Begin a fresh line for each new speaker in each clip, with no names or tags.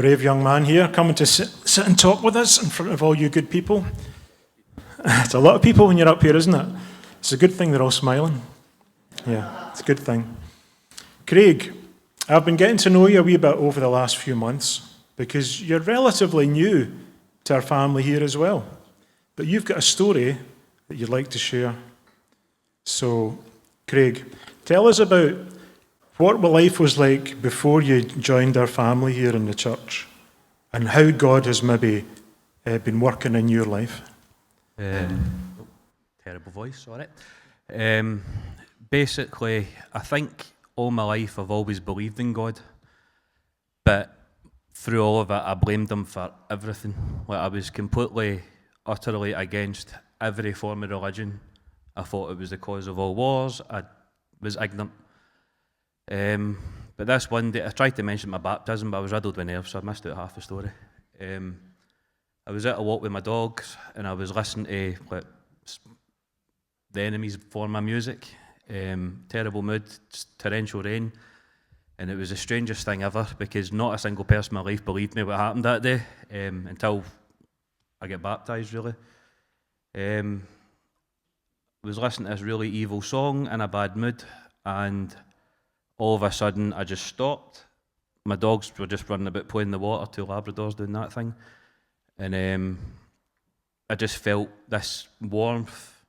brave young man here coming to sit and talk with us in front of all you good people. It's a lot of people when you're up here, isn't it? It's a good thing they're all smiling. Yeah, it's a good thing. Craig, I've been getting to know you a wee bit over the last few months because you're relatively new to our family here as well. But you've got a story that you'd like to share. So, Craig, tell us about what life was like before you joined our family here in the church and how God has maybe been working in your life.
Terrible voice, sorry. Basically, I think all my life I've always believed in God, but through all of it I blamed him for everything. Like I was completely, utterly against every form of religion. I thought it was the cause of all wars. I was ignorant. But this one day, I tried to mention my baptism, but I was riddled with nerves, so I missed out half the story. I was at a walk with my dogs, and I was listening to the Enemies form of music. Terrible mood, torrential rain, and it was the strangest thing ever because not a single person in my life believed me what happened that day until I get baptised, really. I was listening to this really evil song in a bad mood, and all of a sudden I just stopped. My dogs were just running about playing in the water, 2 Labradors doing that thing, and I just felt this warmth,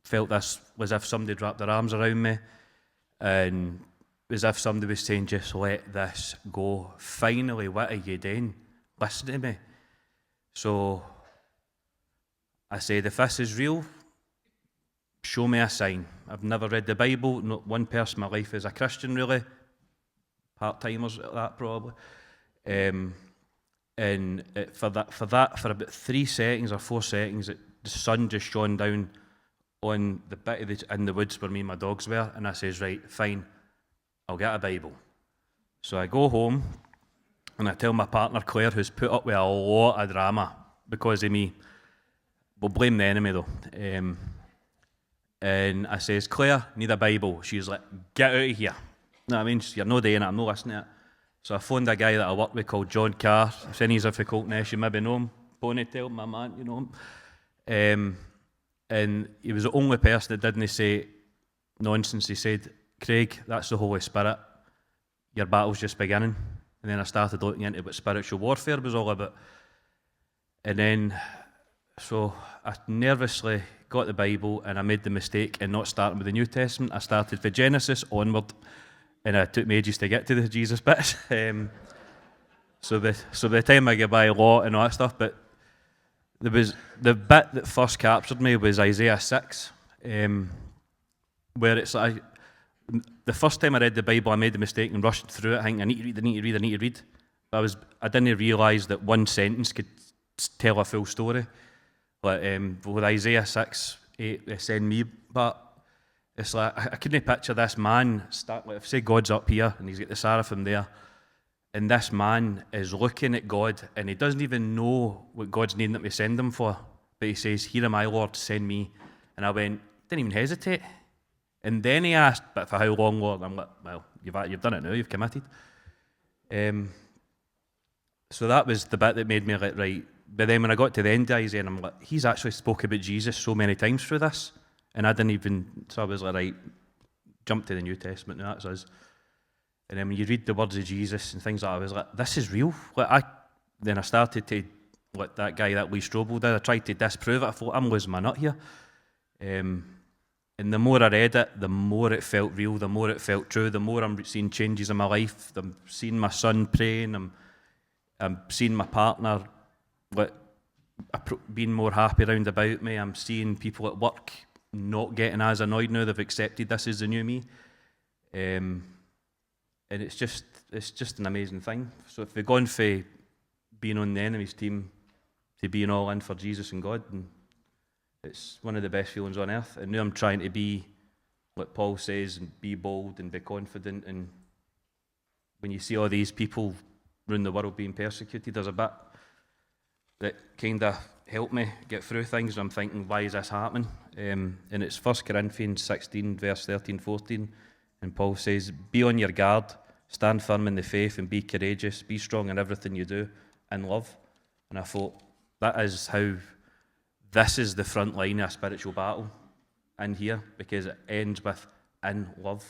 felt this as if somebody had wrapped their arms around me, and as if somebody was saying, just let this go. Finally, what are you doing? Listen to me. So I said, if this is real, show me a sign. I've never read the Bible. Not one person in my life is a Christian, really. Part-timers at that, probably. For about 3 seconds or 4 seconds, the sun just shone down on the bit in the woods where me and my dogs were, and I says, right, fine, I'll get a Bible. So I go home, and I tell my partner Claire, who's put up with a lot of drama because of me. We'll blame the enemy though. And I says, Claire, need a Bible. She's like, get out of here. You know what I mean? You're not doing it, I'm not listening to it. So I phoned a guy that I work with called John Carr. If any of Coltness, you maybe know him. Ponytail, my man, you know him. And he was the only person that didn't say nonsense. He said, Craig, that's the Holy Spirit. Your battle's just beginning. And then I started looking into what spiritual warfare was all about. And then, so I nervously got the Bible and I made the mistake in not starting with the New Testament. I started from Genesis onward, and it took me ages to get to the Jesus bits. So by the time I get by law and all that stuff, but there was the bit that first captured me was Isaiah 6, where it's like, the first time I read the Bible, I made the mistake and rushed through it, thinking, I need to read. But I didn't realise that one sentence could tell a full story. Like with Isaiah 6:8, they send me, but it's like, I couldn't picture this man, if say God's up here, and he's got the seraphim there, and this man is looking at God, and he doesn't even know what God's needing that we send him for, but he says, here am I, Lord, send me. And I went, didn't even hesitate. And then he asked, but for how long, Lord? I'm like, well, you've done it now, you've committed. So that was the bit that made me like, right. But then when I got to the end of Isaiah, I'm like, he's actually spoke about Jesus so many times through this, and I didn't even, so I was like, right, jump to the New Testament, now that's us. And then when you read the words of Jesus and things like that, I was like, this is real. Then I started to, like that guy that Lee Strobel did, I tried to disprove it. I thought, I'm losing my nut here. And the more I read it, the more it felt real, the more it felt true, the more I'm seeing changes in my life. I'm seeing my son praying, I'm seeing my partner being more happy round about me. I'm seeing people at work not getting as annoyed now. They've accepted this is the new me. And it's just an amazing thing. So if we've gone for being on the enemy's team to being all in for Jesus and God, and it's one of the best feelings on earth. And now I'm trying to be, like Paul says, and be bold and be confident. And when you see all these people around the world being persecuted, there's a bit that kind of helped me get through things. And I'm thinking, why is this happening? And it's 1 Corinthians 16, verse 13, 14. And Paul says, be on your guard, stand firm in the faith and be courageous, be strong in everything you do, and love. And I thought, that is how, this is the front line of a spiritual battle in here, because it ends with in love.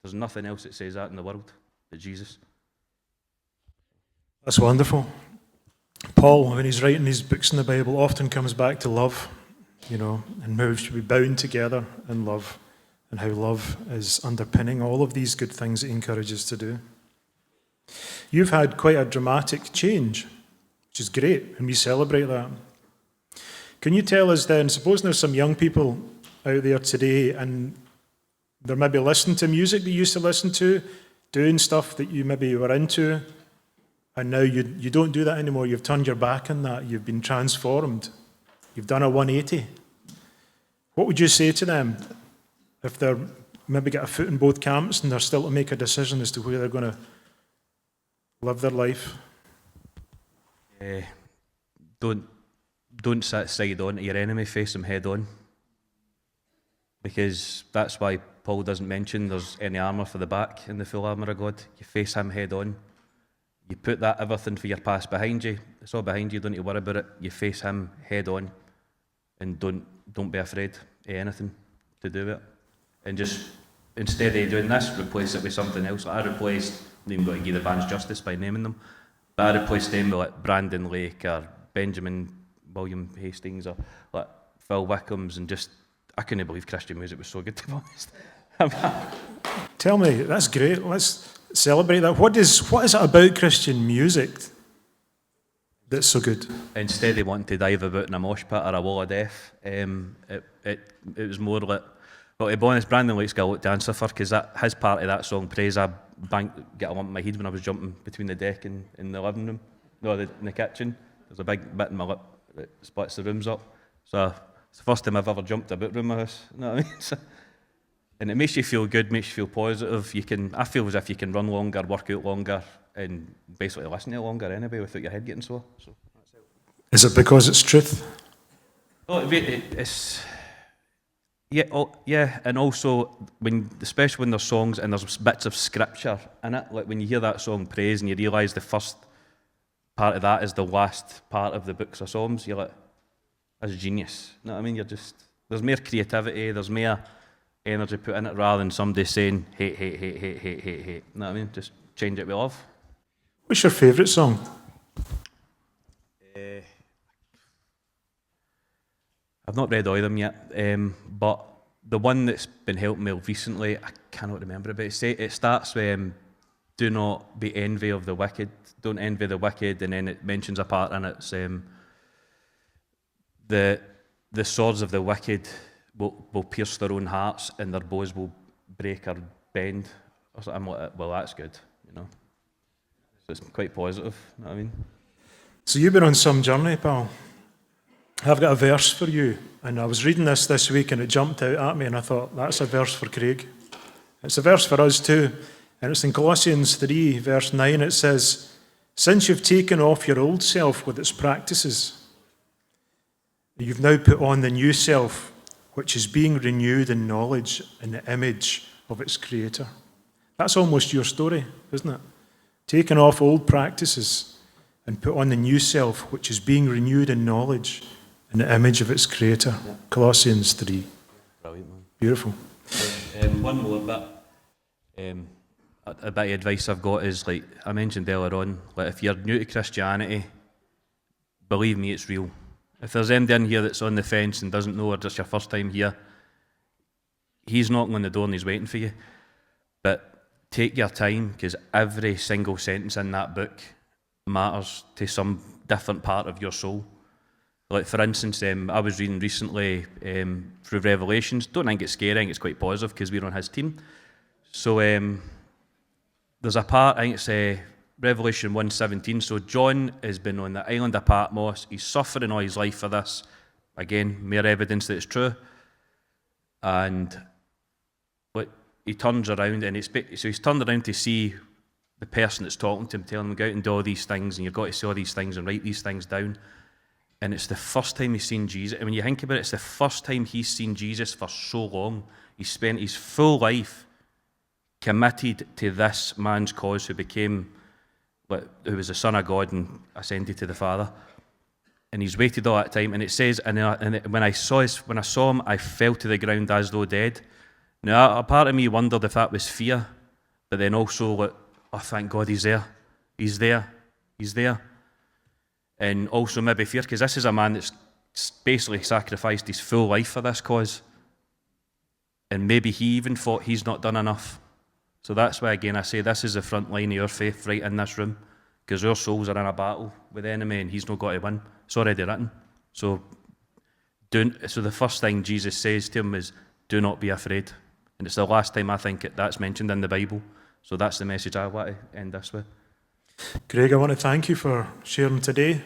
There's nothing else that says that in the world but Jesus.
That's wonderful. Paul, when he's writing these books in the Bible, often comes back to love, and how we should be bound together in love, and how love is underpinning all of these good things that he encourages to do. You've had quite a dramatic change, which is great, and we celebrate that. Can you tell us then, supposing there's some young people out there today, and they're maybe listening to music that you used to listen to, doing stuff that you maybe were into, and now you don't do that anymore, you've turned your back on that, you've been transformed, you've done a 180. What would you say to them if they're maybe got a foot in both camps and they're still to make a decision as to where they're going to live their life?
Don't sit side on to your enemy, face them head on. Because that's why Paul doesn't mention there's any armour for the back in the full armour of God. You face him head on. You put that everything for your past behind you. It's all behind you, don't need to worry about it. You face him head on. And don't be afraid of anything to do with it. And just, instead of doing this, replace it with something else. Like I replaced, I'm even got to give the bands justice by naming them, but I replaced them with like Brandon Lake or Benjamin William Hastings or like Phil Wickham's, and just, I couldn't believe Christian music was so good, to be honest.
Tell me, that's great. Let's celebrate that. What is it about Christian music that's so good?
Instead of wanting to dive about in a mosh pit or a wall of death, it was more like, well, to be honest, Brandon Lake's got a lot to answer for, because his part of that song, Praise, I get a lump in my head when I was jumping between the deck and in the living room, in the kitchen. There's a big bit in my lip that splits the rooms up. So it's the first time I've ever jumped about room in my house. You know what I mean? And it makes you feel good, makes you feel positive. I feel as if you can run longer, work out longer, and basically listen to it longer anyway without your head getting sore. So that's it.
Is it because it's truth?
Oh, it's... Yeah, and also, especially when there's songs and there's bits of scripture in it, like when you hear that song Praise and you realise the first part of that is the last part of the books of Psalms, you're like, that's genius. You know what I mean? There's more creativity, there's more energy put in it rather than somebody saying, hate. You know what I mean? Just change it with love.
What's your favourite song?
I've not read all of them yet, but the one that's been helping me recently, I cannot remember it, but it starts with, do not be envy of the wicked, don't envy the wicked, and then it mentions a part in it's the swords of the wicked will pierce their own hearts and their bows will break or bend. Or something. I'm like, well, that's good, So it's quite positive, you know what I mean?
So you've been on some journey, pal. I've got a verse for you, and I was reading this week and it jumped out at me and I thought, that's a verse for Craig. It's a verse for us too, and it's in Colossians 3 verse 9. It says, since you've taken off your old self with its practices, you've now put on the new self, which is being renewed in knowledge in the image of its creator. That's almost your story, isn't it? Taking off old practices and put on the new self, which is being renewed in knowledge in the image of its creator. Yeah. Colossians 3.
Brilliant, man.
Beautiful.
One more bit. A bit of advice I've got is, like I mentioned earlier on, like if you're new to Christianity, believe me, it's real. If there's anybody in here that's on the fence and doesn't know, or just your first time here, he's knocking on the door and he's waiting for you. But take your time, because every single sentence in that book matters to some different part of your soul. Like, for instance, I was reading recently through Revelations. Don't think it's scary, I think it's quite positive because we're on his team. So there's a part, I think it's Revelation 1:17. So John has been on the island of Patmos. He's suffering all his life for this. Again, more evidence that it's true. And he turns around, and so he's turned around to see the person that's talking to him, telling him, go out and do all these things, and you've got to see all these things and write these things down. And it's the first time he's seen Jesus. And when you think about it, it's the first time he's seen Jesus for so long. He spent his full life committed to this man's cause who who was the Son of God and ascended to the Father. And he's waited all that time. And it says, when I saw him, I fell to the ground as though dead. Now, a part of me wondered if that was fear, but then also, like, oh, thank God he's there. He's there. He's there. And also maybe fear, because this is a man that's basically sacrificed his full life for this cause. And maybe he even thought he's not done enough. So that's why, again, I say this is the front line of your faith right in this room, because our souls are in a battle with the enemy and he's not got to win. It's already written. So the first thing Jesus says to him is, do not be afraid. And it's the last time I think that's mentioned in the Bible. So that's the message I want to end this with.
Craig, I want to thank you for sharing today.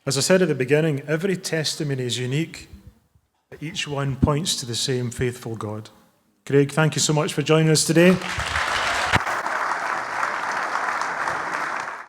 As I said at the beginning, every testimony is unique, but each one points to the same faithful God. Craig, thank you so much for joining us today.